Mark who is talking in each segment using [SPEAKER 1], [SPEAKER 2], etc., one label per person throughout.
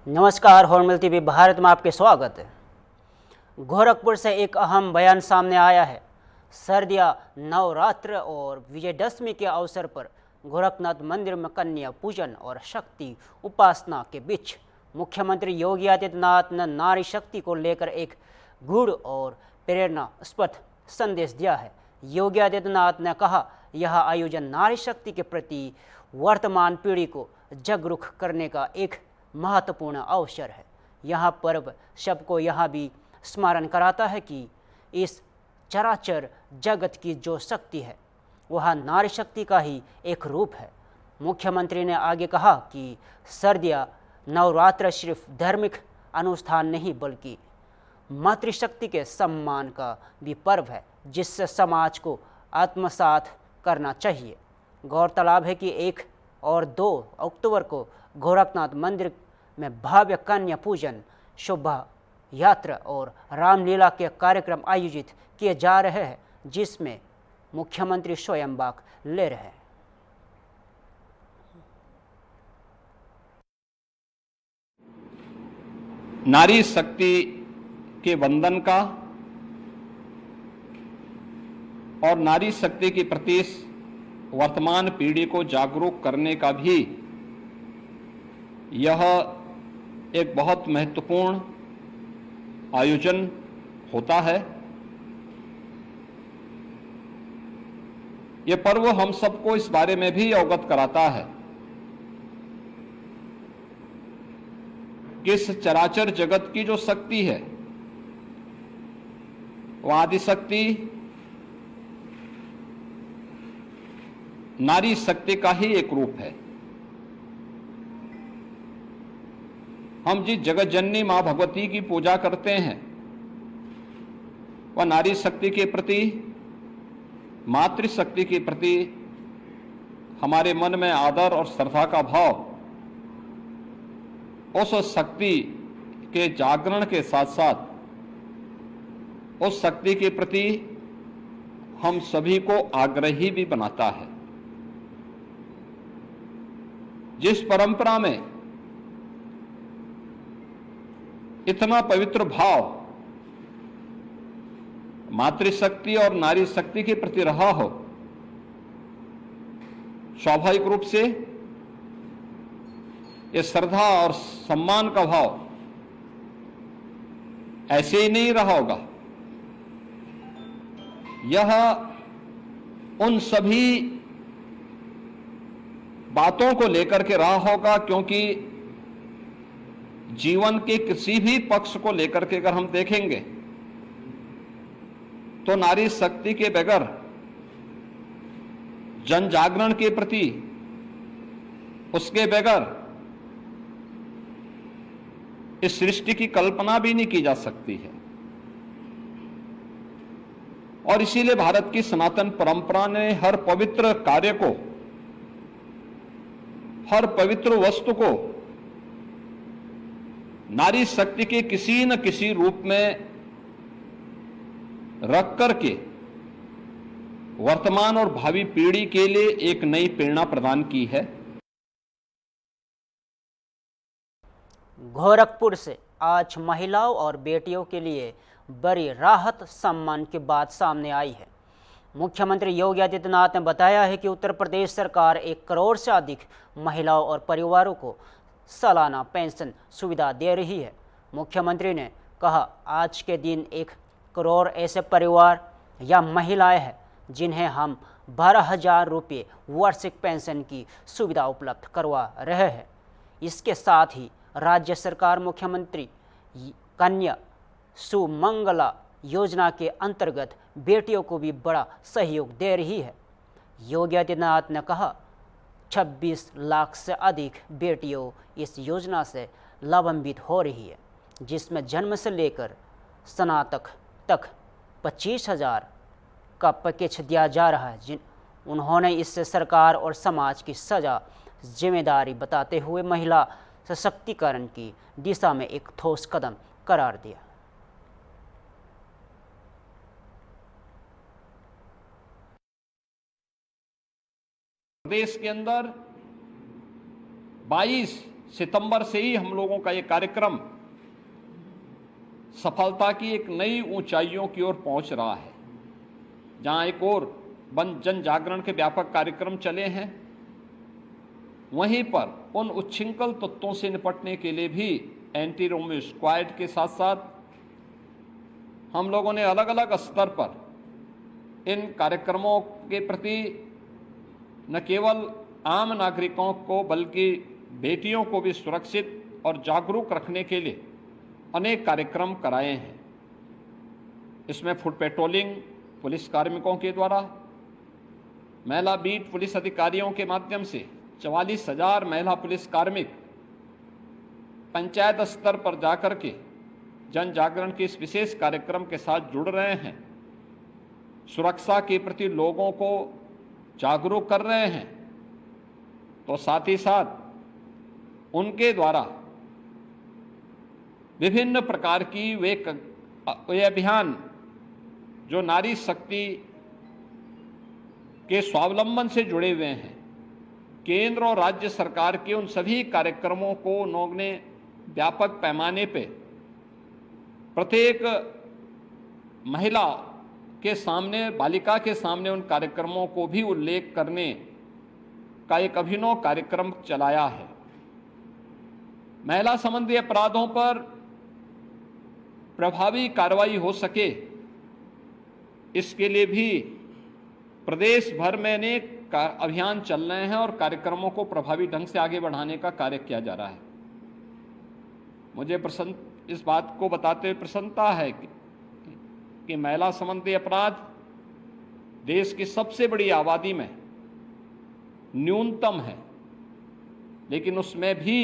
[SPEAKER 1] नमस्कार, hornbill TV Bharat में आपके स्वागत है। गोरखपुर से एक अहम बयान सामने आया है। सर्दिया नवरात्र और विजयदशमी के अवसर पर गोरखनाथ मंदिर में कन्या पूजन और शक्ति उपासना के बीच मुख्यमंत्री योगी आदित्यनाथ ने नारी शक्ति को लेकर एक गूढ़ और प्रेरणास्पद संदेश दिया है। योगी आदित्यनाथ ने कहा, यह आयोजन नारी शक्ति के प्रति वर्तमान पीढ़ी को जागरूक करने का एक महत्वपूर्ण अवसर है। यह पर्व सबको यह भी स्मरण कराता है कि इस चराचर जगत की जो शक्ति है वह नारी शक्ति का ही एक रूप है। मुख्यमंत्री ने आगे कहा कि सर्दिया नवरात्र सिर्फ धार्मिक अनुष्ठान नहीं बल्कि मातृशक्ति के सम्मान का भी पर्व है, जिससे समाज को आत्मसात करना चाहिए। गौरतलब है कि 1 और 2 अक्टूबर को गोरखनाथ मंदिर में भव्य कन्या पूजन, शोभा यात्रा और रामलीला के कार्यक्रम आयोजित किए जा रहे हैं, जिसमें मुख्यमंत्री स्वयं भाग ले रहे हैं।
[SPEAKER 2] नारी शक्ति के वंदन का और नारी शक्ति के प्रति वर्तमान पीढ़ी को जागरूक करने का भी यह एक बहुत महत्वपूर्ण आयोजन होता है। यह पर्व हम सबको इस बारे में भी अवगत कराता है कि इस चराचर जगत की जो शक्ति है वह आदिशक्ति नारी शक्ति का ही एक रूप है। हम जिस जगत जननी मां भगवती की पूजा करते हैं वह नारी शक्ति के प्रति, मातृशक्ति के प्रति हमारे मन में आदर और श्रद्धा का भाव उस शक्ति के जागरण के साथ साथ उस शक्ति के प्रति हम सभी को आग्रही भी बनाता है। जिस परंपरा में इतना पवित्र भाव मातृशक्ति और नारी शक्ति के प्रति रहा हो, स्वाभाविक रूप से ये श्रद्धा और सम्मान का भाव ऐसे ही नहीं रहा होगा। यह उन सभी बातों को लेकर के रहा होगा, क्योंकि जीवन के किसी भी पक्ष को लेकर के अगर हम देखेंगे तो नारी शक्ति के बगैर जन जागरण के प्रति, उसके बगैर इस सृष्टि की कल्पना भी नहीं की जा सकती है। और इसीलिए भारत की सनातन परंपरा ने हर पवित्र कार्य को, हर पवित्र वस्तु को नारी शक्ति के किसी न किसी रूप में रख करके वर्तमान और भावी पीढ़ी के लिए एक नई प्रेरणा प्रदान की है।
[SPEAKER 1] गोरखपुर से आज महिलाओं और बेटियों के लिए बड़ी राहत सम्मान की बात सामने आई है। मुख्यमंत्री योगी आदित्यनाथ ने बताया है कि उत्तर प्रदेश सरकार 1 करोड़ से अधिक महिलाओं और परिवारों को सालाना पेंशन सुविधा दे रही है। मुख्यमंत्री ने कहा, आज के दिन 1 करोड़ ऐसे परिवार या महिलाएं हैं जिन्हें हम 12,000 रुपये वार्षिक पेंशन की सुविधा उपलब्ध करवा रहे हैं। इसके साथ ही राज्य सरकार मुख्यमंत्री कन्या सुमंगला योजना के अंतर्गत बेटियों को भी बड़ा सहयोग दे रही है। योगी आदित्यनाथ ने कहा, 26 लाख से अधिक बेटियों इस योजना से लाभान्वित हो रही है, जिसमें जन्म से लेकर स्नातक तक 25,000 का पैकेज दिया जा रहा है। उन्होंने इससे सरकार और समाज की सजा जिम्मेदारी बताते हुए महिला सशक्तिकरण की दिशा में एक ठोस कदम करार दिया।
[SPEAKER 2] प्रदेश के अंदर 22 सितंबर से ही हम लोगों का ये कार्यक्रम सफलता की एक नई ऊंचाइयों की ओर पहुंच रहा है। जहां एक और जन जागरण के व्यापक कार्यक्रम चले हैं, वहीं पर उन उच्छृंखल तत्वों से निपटने के लिए भी एंटी रोमियो स्क्वाड के साथ साथ हम लोगों ने अलग अलग स्तर पर इन कार्यक्रमों के प्रति न केवल आम नागरिकों को बल्कि बेटियों को भी सुरक्षित और जागरूक रखने के लिए अनेक कार्यक्रम कराए हैं। इसमें फुट पेट्रोलिंग पुलिस कार्मिकों के द्वारा, महिला बीट पुलिस अधिकारियों के माध्यम से 44,000 महिला पुलिस कार्मिक पंचायत स्तर पर जाकर के जन जागरण के इस विशेष कार्यक्रम के साथ जुड़ रहे हैं, सुरक्षा के प्रति लोगों को जागरूक कर रहे हैं। तो साथ ही साथ उनके द्वारा विभिन्न प्रकार की वे अभियान जो नारी शक्ति के स्वावलंबन से जुड़े हुए हैं, केंद्र और राज्य सरकार के उन सभी कार्यक्रमों को उन्होंने व्यापक पैमाने पे प्रत्येक महिला के सामने, बालिका के सामने उन कार्यक्रमों को भी उल्लेख करने का एक अभिनव कार्यक्रम चलाया है। महिला संबंधी अपराधों पर प्रभावी कार्रवाई हो सके, इसके लिए भी प्रदेश भर में अनेक अभियान चल रहे हैं और कार्यक्रमों को प्रभावी ढंग से आगे बढ़ाने का कार्य किया जा रहा है। मुझे इस बात को बताते हुए प्रसन्नता है कि महिला संबंधी अपराध देश की सबसे बड़ी आबादी में न्यूनतम है, लेकिन उसमें भी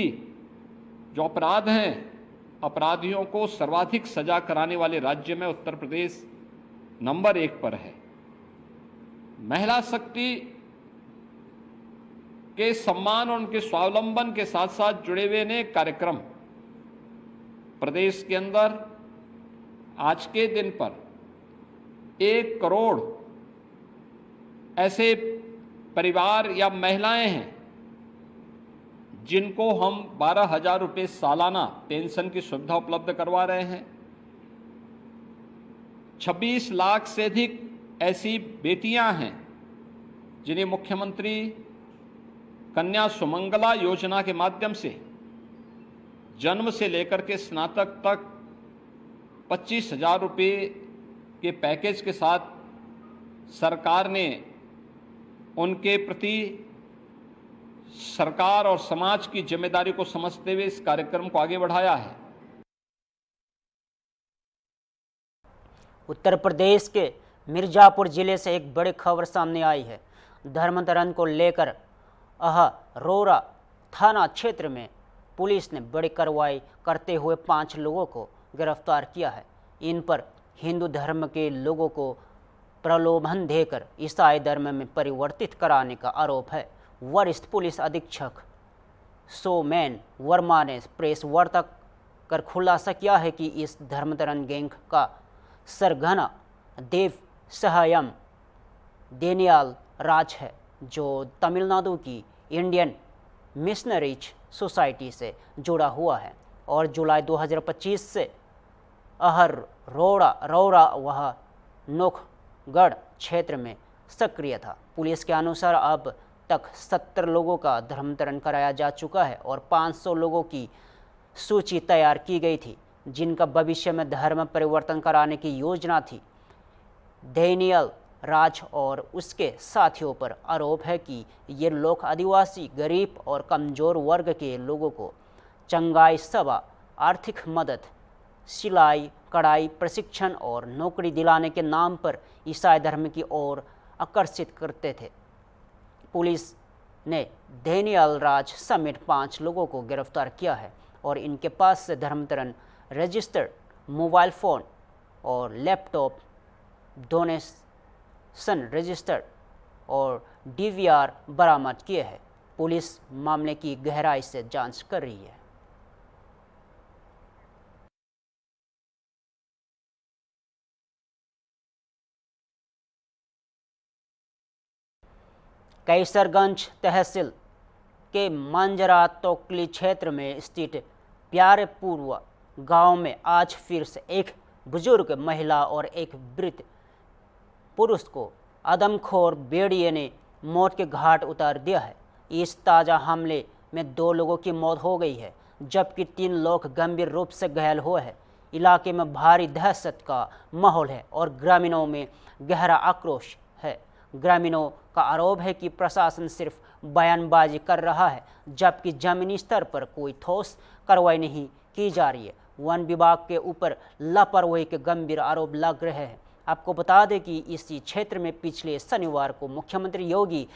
[SPEAKER 2] जो अपराध हैं, अपराधियों को सर्वाधिक सजा कराने वाले राज्य में उत्तर प्रदेश नंबर 1 पर है। महिला शक्ति के सम्मान और उनके स्वावलंबन के साथ साथ जुड़े हुए अनेक कार्यक्रम प्रदेश के अंदर आज के दिन पर 1 करोड़ ऐसे परिवार या महिलाएं हैं जिनको हम 12,000 रुपये सालाना पेंशन की सुविधा उपलब्ध करवा रहे हैं। 26 लाख से अधिक ऐसी बेटियां हैं जिन्हें मुख्यमंत्री कन्या सुमंगला योजना के माध्यम से जन्म से लेकर के स्नातक तक 25,000 रुपये के पैकेज के साथ सरकार ने उनके प्रति सरकार और समाज की जिम्मेदारी को समझते हुए इस कार्यक्रम को आगे बढ़ाया है।
[SPEAKER 1] उत्तर प्रदेश के मिर्जापुर जिले से एक बड़ी खबर सामने आई है। धर्मांतरण को लेकर अहरोरा थाना क्षेत्र में पुलिस ने बड़ी कार्रवाई करते हुए 5 लोगों को गिरफ्तार किया है। इन पर हिंदू धर्म के लोगों को प्रलोभन देकर ईसाई धर्म में परिवर्तित कराने का आरोप है। वरिष्ठ पुलिस अधीक्षक सोमेन वर्मा ने प्रेस वार्ता कर खुलासा किया है कि इस धर्मांतरण गैंग का सरगना देव सहायम डेनियल राज है, जो तमिलनाडु की इंडियन मिशनरीज सोसाइटी से जुड़ा हुआ है और जुलाई 2025 से अहरोरा वह नोखगढ़ क्षेत्र में सक्रिय था। पुलिस के अनुसार अब तक 70 लोगों का धर्मांतरण कराया जा चुका है और 500 लोगों की सूची तैयार की गई थी जिनका भविष्य में धर्म परिवर्तन कराने की योजना थी। डेनियल राज और उसके साथियों पर आरोप है कि ये लोग आदिवासी, गरीब और कमज़ोर वर्ग के लोगों को चंगाई सेवा, आर्थिक मदद, सिलाई कढ़ाई प्रशिक्षण और नौकरी दिलाने के नाम पर ईसाई धर्म की ओर आकर्षित करते थे। पुलिस ने डेनियल राज समेत 5 लोगों को गिरफ्तार किया है और इनके पास से धर्मांतरण रजिस्टर्ड मोबाइल फ़ोन और लैपटॉप, डोनेशन रजिस्टर्ड और DVR बरामद किए हैं। पुलिस मामले की गहराई से जांच कर रही है। कैसरगंज तहसील के मांजरा तोकली क्षेत्र में स्थित प्यारेपुर गांव में आज फिर से एक बुजुर्ग महिला और एक वृद्ध पुरुष को आदमखोर भेड़िए ने मौत के घाट उतार दिया है। इस ताज़ा हमले में 2 लोगों की मौत हो गई है जबकि 3 लोग गंभीर रूप से घायल हुए हैं। इलाके में भारी दहशत का माहौल है और ग्रामीणों में गहरा आक्रोश है। ग्रामीणों का आरोप है कि प्रशासन सिर्फ बयानबाजी कर रहा है जबकि जमीनी स्तर पर कोई ठोस कार्रवाई नहीं की जा रही है। वन विभाग के ऊपर लापरवाही के गंभीर आरोप लग रहे हैं। आपको बता दें कि इसी क्षेत्र में पिछले शनिवार को मुख्यमंत्री योगी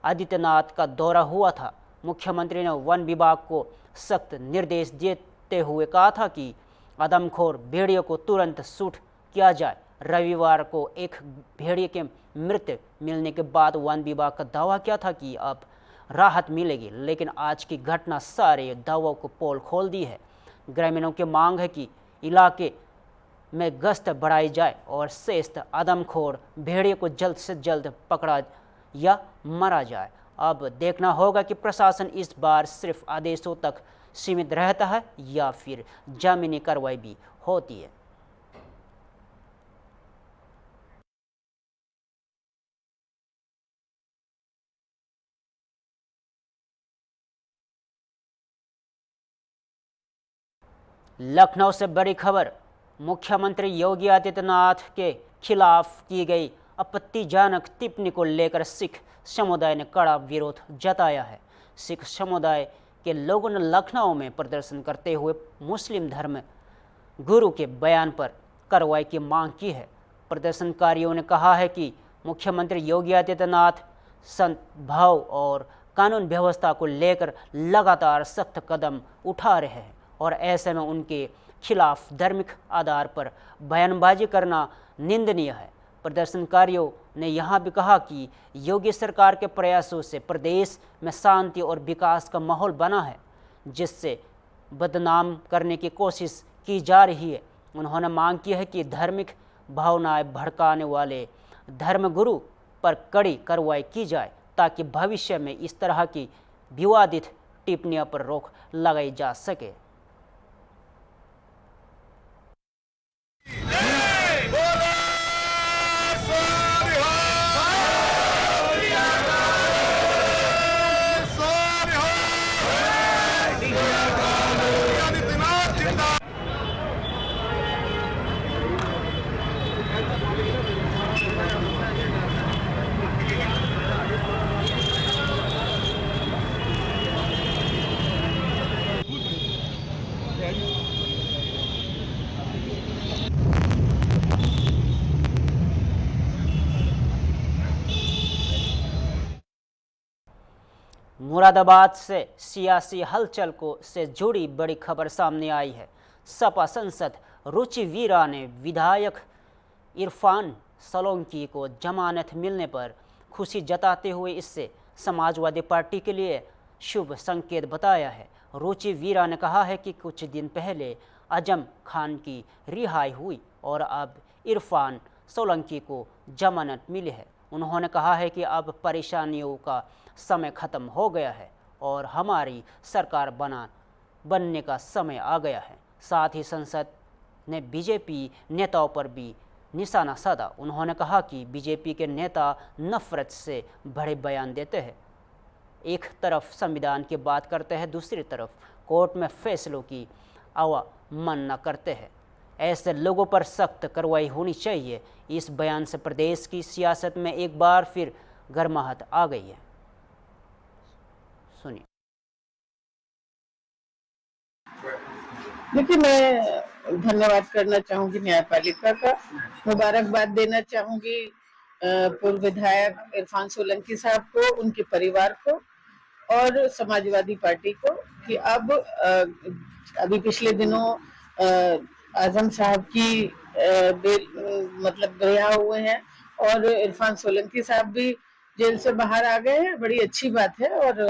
[SPEAKER 1] आदित्यनाथ का दौरा हुआ था। मुख्यमंत्री ने वन विभाग को सख्त निर्देश देते हुए कहा था कि आदमखोर भेड़ियों को तुरंत शूट किया जाए। रविवार को एक भेड़िए के मृत मिलने के बाद वन विभाग का दावा किया था कि अब राहत मिलेगी, लेकिन आज की घटना सारे दावों को पोल खोल दी है। ग्रामीणों की मांग है कि इलाके में गश्त बढ़ाई जाए और शेष आदमखोर भेड़िए को जल्द से जल्द पकड़ा या मारा जाए। अब देखना होगा कि प्रशासन इस बार सिर्फ आदेशों तक सीमित रहता है या फिर जमीनी कार्रवाई भी होती है। लखनऊ से बड़ी खबर, मुख्यमंत्री योगी आदित्यनाथ के खिलाफ की गई आपत्तिजनक टिप्पणी को लेकर सिख समुदाय ने कड़ा विरोध जताया है। सिख समुदाय के लोगों ने लखनऊ में प्रदर्शन करते हुए मुस्लिम धर्म गुरु के बयान पर कार्रवाई की मांग की है। प्रदर्शनकारियों ने कहा है कि मुख्यमंत्री योगी आदित्यनाथ सद्भाव और कानून व्यवस्था को लेकर लगातार सख्त कदम उठा रहे हैं और ऐसे में उनके खिलाफ धार्मिक आधार पर बयानबाजी करना निंदनीय है। प्रदर्शनकारियों ने यहां भी कहा कि योगी सरकार के प्रयासों से प्रदेश में शांति और विकास का माहौल बना है, जिससे बदनाम करने की कोशिश की जा रही है। उन्होंने मांग की है कि धार्मिक भावनाएं भड़काने वाले धर्मगुरु पर कड़ी कार्रवाई की जाए ताकि भविष्य में इस तरह की विवादित टिप्पणियों पर रोक लगाई जा सके। मुरादाबाद से सियासी हलचल से जुड़ी बड़ी खबर सामने आई है। सपा सांसद रुचि वीरा ने विधायक इरफान सोलंकी को जमानत मिलने पर खुशी जताते हुए इससे समाजवादी पार्टी के लिए शुभ संकेत बताया है। रुचि वीरा ने कहा है कि कुछ दिन पहले आजम खान की रिहाई हुई और अब इरफान सोलंकी को जमानत मिली है। उन्होंने कहा है कि अब परेशानियों का समय खत्म हो गया है और हमारी सरकार बनने का समय आ गया है। साथ ही संसद ने बीजेपी नेताओं पर भी निशाना साधा। उन्होंने कहा कि बीजेपी के नेता नफरत से भरे बयान देते हैं, एक तरफ संविधान की बात करते हैं, दूसरी तरफ कोर्ट में फैसलों की अवमानना करते हैं। ऐसे लोगों पर सख्त कार्रवाई होनी चाहिए। इस बयान से प्रदेश की सियासत में एक बार फिर गर्माहट आ गई है। सुनिए।
[SPEAKER 3] देखिए, मैं धन्यवाद करना चाहूंगी न्यायपालिका का, मुबारकबाद देना चाहूंगी पूर्व विधायक इरफान सोलंकी साहब को, उनके परिवार को और समाजवादी पार्टी को कि अब अभी पिछले दिनों आजम साहब की मतलब रिहा हुए हैं और इरफान सोलंकी साहब भी जेल से बाहर आ गए हैं। बड़ी अच्छी बात है और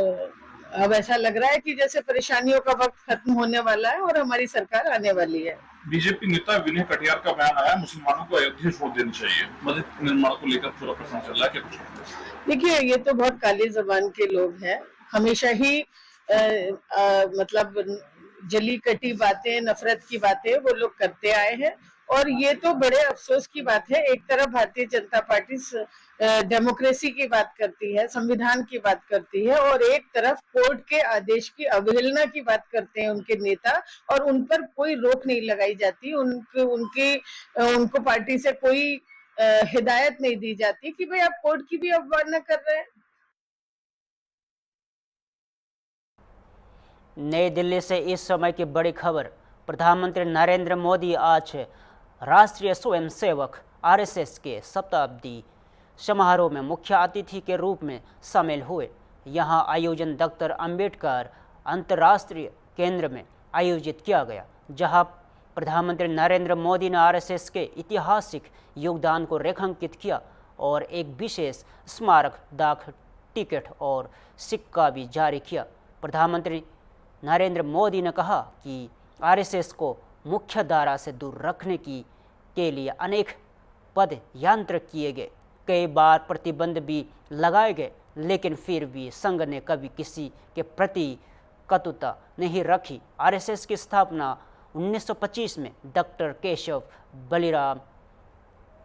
[SPEAKER 3] अब ऐसा लग रहा है कि जैसे परेशानियों का वक्त खत्म होने वाला है और हमारी सरकार आने वाली है।
[SPEAKER 4] बीजेपी नेता विनय कटियार का बयान आया, मुसलमानों को अयोध्या छोड़ देनी चाहिए, मस्जिद निर्माण को लेकर पूरा प्रश्न चल रहा है, क्या कुछ?
[SPEAKER 3] देखिए, ये तो बहुत काली जबान के लोग हैं हमेशा ही मतलब जली कटी बातें, नफरत की बातें वो लोग करते आए हैं। और ये तो बड़े अफसोस की बात है, एक तरफ भारतीय जनता पार्टी डेमोक्रेसी की बात करती है, संविधान की बात करती है, और एक तरफ कोर्ट के आदेश की अवहेलना की बात करते हैं उनके नेता, और उन पर कोई रोक नहीं लगाई जाती, उनको पार्टी से कोई हिदायत नहीं दी जाती कि भाई आप कोर्ट की भी अवमानना कर रहे हैं।
[SPEAKER 1] नई दिल्ली से इस समय की बड़ी खबर। प्रधानमंत्री नरेंद्र मोदी आज राष्ट्रीय स्वयंसेवक आरएसएस के शताब्दी समारोह में मुख्य अतिथि के रूप में शामिल हुए। यहां आयोजन डॉक्टर अंबेडकर अंतर्राष्ट्रीय केंद्र में आयोजित किया गया, जहां प्रधानमंत्री नरेंद्र मोदी ने आरएसएस के ऐतिहासिक योगदान को रेखांकित किया और एक विशेष स्मारक डाक टिकट और सिक्का भी जारी किया। प्रधानमंत्री नरेंद्र मोदी ने कहा कि आरएसएस को मुख्य धारा से दूर रखने के लिए अनेक पद यंत्र किए गए, कई बार प्रतिबंध भी लगाए गए, लेकिन फिर भी संघ ने कभी किसी के प्रति कटुता नहीं रखी। आरएसएस की स्थापना 1925 में डॉक्टर केशव बलिराम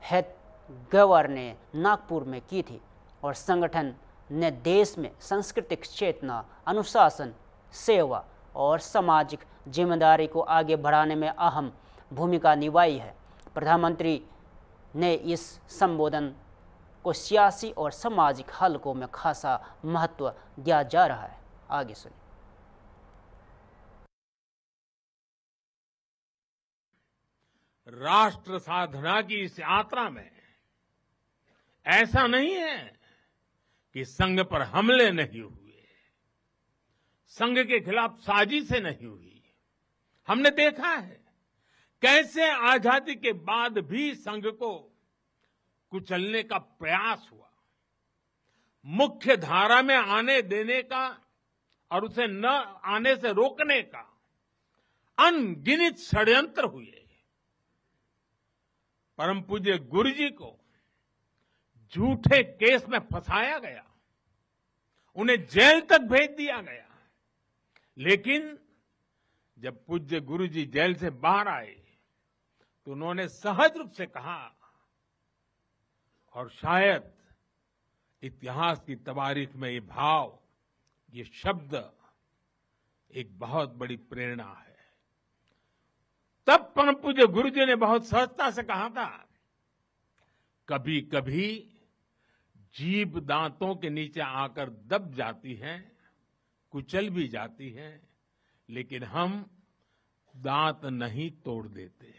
[SPEAKER 1] हेडगेवार ने नागपुर में की थी और संगठन ने देश में सांस्कृतिक चेतना, अनुशासन, सेवा और सामाजिक जिम्मेदारी को आगे बढ़ाने में अहम भूमिका निभाई है। प्रधानमंत्री ने इस संबोधन को सियासी और सामाजिक हलकों में खासा महत्व दिया जा रहा है। आगे सुनिए।
[SPEAKER 5] राष्ट्र साधना की इस यात्रा में ऐसा नहीं है कि संघ पर हमले नहीं हुए, संघ के खिलाफ साजिशें नहीं हुई। हमने देखा है कैसे आजादी के बाद भी संघ को कुचलने का प्रयास हुआ, मुख्य धारा में आने देने का और उसे न आने से रोकने का अनगिनत षड्यंत्र हुए। परम पूज्य गुरु जी को झूठे केस में फंसाया गया, उन्हें जेल तक भेज दिया गया, लेकिन जब पूज्य गुरु जी जेल से बाहर आए तो उन्होंने सहज रूप से कहा, और शायद इतिहास की तवारीख में ये भाव, ये शब्द एक बहुत बड़ी प्रेरणा है। तब परम पूज्य गुरु जी ने बहुत सहजता से कहा था, कभी कभी जीभ दांतों के नीचे आकर दब जाती है, कुचल भी जाती है, लेकिन हम दांत नहीं तोड़ देते,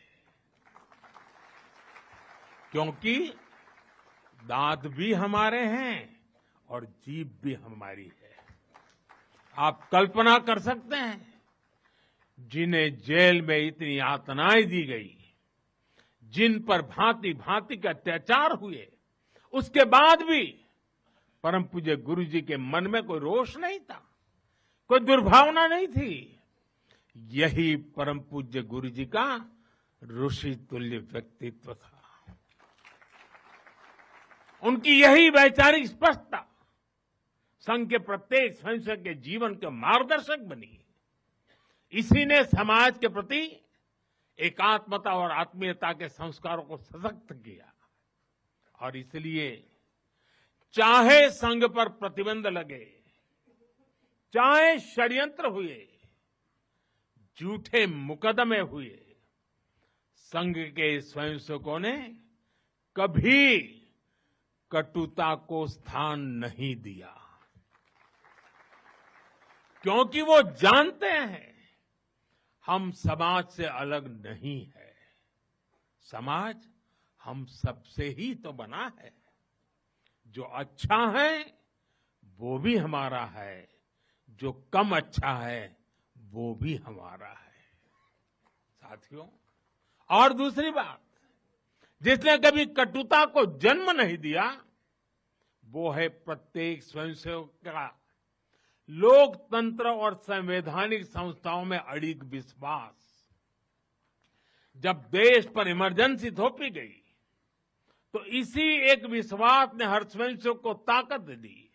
[SPEAKER 5] क्योंकि दांत भी हमारे हैं और जीभ भी हमारी है। आप कल्पना कर सकते हैं, जिन्हें जेल में इतनी यातनाएं दी गई, जिन पर भांति भांति के अत्याचार हुए, उसके बाद भी परम पूज्य गुरु जी के मन में कोई रोष नहीं था, कोई दुर्भावना नहीं थी। यही परम पूज्य गुरु जी का ऋषि तुल्य व्यक्तित्व था। उनकी यही वैचारिक स्पष्टता संघ के प्रत्येक स्वयंसेवक के जीवन के मार्गदर्शक बनी। इसी ने समाज के प्रति एकात्मता और आत्मीयता के संस्कारों को सशक्त किया, और इसलिए चाहे संघ पर प्रतिबंध लगे, चाहे षड्यंत्र हुए, झूठे मुकदमे हुए, संघ के स्वयंसेवकों ने कभी कटुता को स्थान नहीं दिया, क्योंकि वो जानते हैं हम समाज से अलग नहीं है, समाज हम सबसे ही तो बना है। जो अच्छा है वो भी हमारा है, जो कम अच्छा है वो भी हमारा है। साथियों, और दूसरी बात, जिसने कभी कटुता को जन्म नहीं दिया, वो है प्रत्येक स्वयंसेवक का लोकतंत्र और संवैधानिक संस्थाओं में अडिग विश्वास। जब देश पर इमरजेंसी थोपी गई तो इसी एक विश्वास ने हर स्वयंसेवक को ताकत दी,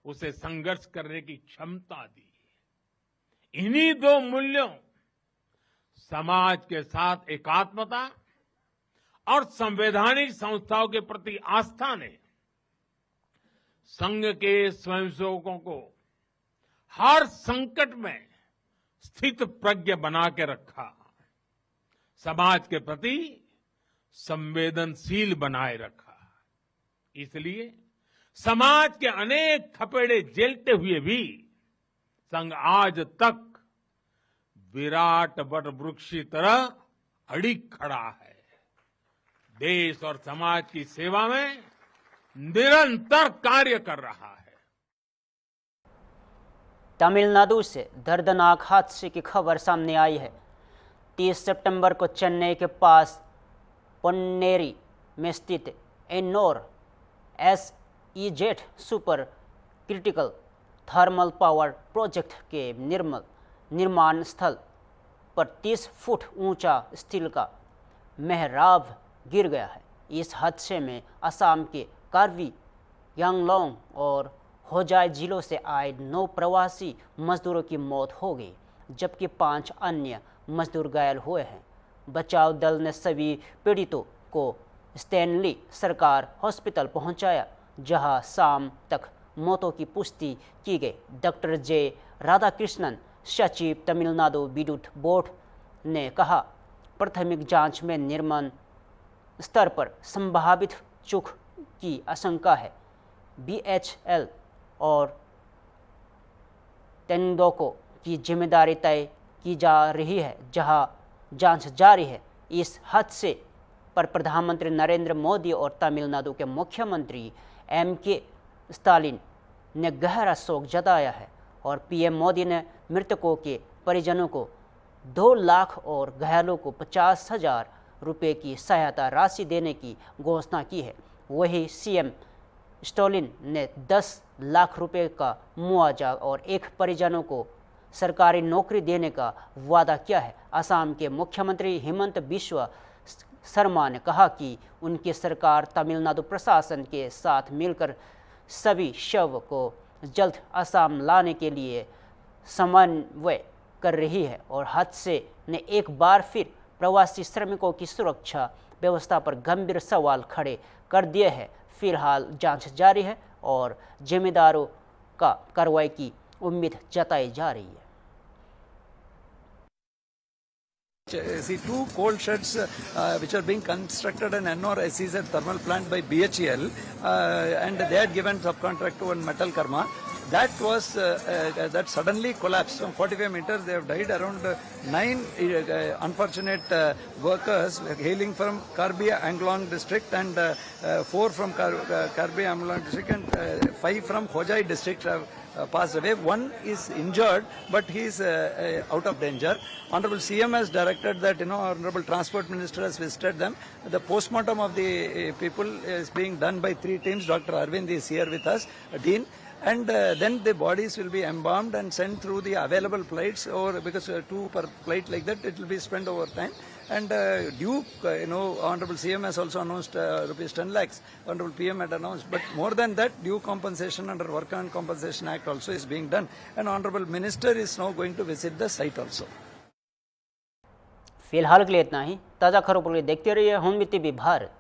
[SPEAKER 5] उसे संघर्ष करने की क्षमता दी। इन्हीं दो मूल्यों, समाज के साथ एकात्मता और संवैधानिक संस्थाओं के प्रति आस्था ने संघ के स्वयंसेवकों को हर संकट में स्थित प्रज्ञ बना के रखा, समाज के प्रति संवेदनशील बनाए रखा। इसलिए समाज के अनेक थपेड़े झेलते हुए भी संघ आज तक विराट वट वृक्ष की तरह अडिग खड़ा है। देश और समाज की सेवा में निरंतर कार्य कर रहा है।
[SPEAKER 1] तमिलनाडु से दर्दनाक हादसे की खबर सामने आई है। 30 सितंबर को चेन्नई के पास पोन्नेरी में स्थित Ennore SEZ super critical thermal power project के निर्माण स्थल पर 30 फुट ऊंचा स्टील का मेहराब गिर गया है। इस हादसे में असम के कार्बी यांगलोंग और होजाई जिलों से आए 9 प्रवासी मजदूरों की मौत हो गई, जबकि 5 अन्य मजदूर घायल हुए हैं। बचाव दल ने सभी पीड़ितों को स्टैनली सरकार हॉस्पिटल पहुंचाया, जहां शाम तक मौतों की पुष्टि की गई। डॉक्टर जे राधाकृष्णन, सचिव तमिलनाडु विद्युत बोर्ड ने कहा, प्राथमिक जांच में निर्माण स्तर पर संभावित चूक की आशंका है। BHL और तेंदोको की जिम्मेदारी तय की जा रही है, जहां जांच जारी है। इस हादसे पर प्रधानमंत्री नरेंद्र मोदी और तमिलनाडु के मुख्यमंत्री MK स्टालिन ने गहरा शोक जताया है और PM मोदी ने मृतकों के परिजनों को 2 लाख और घायलों को 50,000 रुपये की सहायता राशि देने की घोषणा की है। वहीं CM स्टालिन ने 10 लाख रुपए का मुआवजा और एक परिजनों को सरकारी नौकरी देने का वादा किया है। असम के मुख्यमंत्री हिमंत बिस्वा शर्मा ने कहा कि उनकी सरकार तमिलनाडु प्रशासन के साथ मिलकर सभी शव को जल्द असम लाने के लिए समन्वय कर रही है और हादसे ने एक बार फिर प्रवासी श्रमिकों की सुरक्षा व्यवस्था पर गंभीर सवाल खड़े कर दिए हैं। फिलहाल जांच जारी है और जिम्मेदारों का कार्रवाई की उम्मीद जताई जा रही है।
[SPEAKER 6] See 2 coal sheds which are being constructed in Ennore SEZ thermal plant by BHEL and they had given subcontract to one Metal Karma. That was that suddenly collapsed. From 45 meters they have died. Around 9 unfortunate workers hailing from Karbi Anglong district and 4 from Karbi Anglong district and 5 from Hojai district have passed away. One is injured, but he is out of danger. Honorable CM has directed that, Honorable Transport Minister has visited them. The postmortem of the people is being done by 3 teams. Dr. Arvind is here with us, Dean. And then the bodies will be embalmed and sent through the available flights, or because 2 per flight like that, it will be spent over time. And Honorable CM has also announced rupees 10 lakhs. Honorable PM had announced. But more than that, due compensation under Work and Compensation Act also is being done. And Honorable Minister is now going to visit the site also.
[SPEAKER 1] फिलहाल के लिए इतना ही। ताज़ा खबरों के लिए देखते रहिए हॉर्नबिल टीवी भारत।